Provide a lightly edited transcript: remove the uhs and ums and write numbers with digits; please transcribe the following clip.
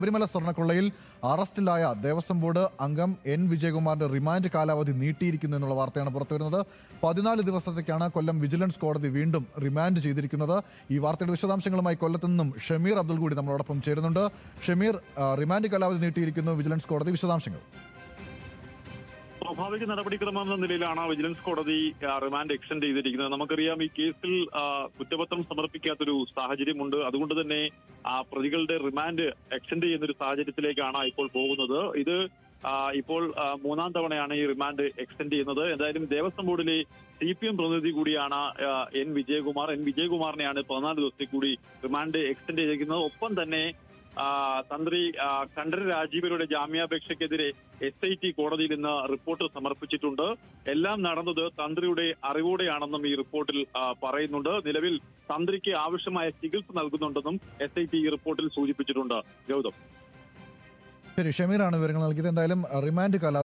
ശബരിമല സ്വർണ്ണക്കൊള്ളയിൽ അറസ്റ്റിലായ ദേവസ്വം ബോർഡ് അംഗം N വിജയകുമാറിന്റെ remand കാലാവധി നീട്ടിയിരിക്കുന്നു എന്നുള്ള വാർത്തയാണ് പുറത്തുവരുന്നത്. 14 ദിവസത്തേക്കാണ് കൊല്ലം വിജിലൻസ് കോടതി വീണ്ടും റിമാൻഡ് ചെയ്തിരിക്കുന്നത്. ഈ വാർത്തയുടെ വിശദാംശങ്ങളുമായി കൊല്ലത്തു നിന്നും ഷമീർ അബ്ദുൾ കൂടി നമ്മളോടൊപ്പം ചേരുന്നുണ്ട്. ഷമീർ, റിമാൻഡ് കാലാവധി നീട്ടിയിരിക്കുന്നു വിജിലൻസ് കോടതി, വിശദാംശങ്ങൾ. സ്വാഭാവിക നടപടിക്രമം എന്ന നിലയിലാണ് വിജിലൻസ് കോടതി റിമാൻഡ് എക്സ്റ്റെൻഡ് ചെയ്തിരിക്കുന്നത്. നമുക്കറിയാം, ഈ കേസിൽ കുറ്റപത്രം സമർപ്പിക്കാത്തൊരു സാഹചര്യമുണ്ട്. അതുകൊണ്ട് തന്നെ പ്രതികളുടെ റിമാൻഡ് എക്സ്റ്റെൻഡ് ചെയ്യുന്ന ഒരു സാഹചര്യത്തിലേക്കാണ് ഇപ്പോൾ പോകുന്നത്. ഇത് ഇപ്പോൾ 3-ാം തവണയാണ് ഈ റിമാൻഡ് എക്സ്റ്റെൻഡ് ചെയ്യുന്നത്. എന്തായാലും ദേവസ്വം ബോർഡിലെ CPM പ്രതിനിധി കൂടിയാണ് എൻ വിജയകുമാറിനെയാണ് 14 ദിവസത്തേക്ക് കൂടി റിമാൻഡ് എക്സ്റ്റെൻഡ് ചെയ്തിരിക്കുന്നത്. ഒപ്പം തന്നെ തന്ത്രി കണ്ഠരര് രാജീവരുടെ ജാമ്യാപേക്ഷയ്ക്കെതിരെ SIT കോടതിയിൽ ഇന്ന് റിപ്പോർട്ട് സമർപ്പിച്ചിട്ടുണ്ട്. എല്ലാം നടന്നത് തന്ത്രിയുടെ അറിവോടെയാണെന്നും ഈ റിപ്പോർട്ടിൽ പറയുന്നുണ്ട്. നിലവിൽ തന്ത്രിക്ക് ആവശ്യമായ ചികിത്സ നൽകുന്നുണ്ടെന്നും SIT ഈ റിപ്പോർട്ടിൽ സൂചിപ്പിച്ചിട്ടുണ്ട്. ഗൗതം, ശരി, ഷമീറാണ് വിവരങ്ങൾ നൽകിയത്. എന്തായാലും റിമാൻഡ് കാലാവധി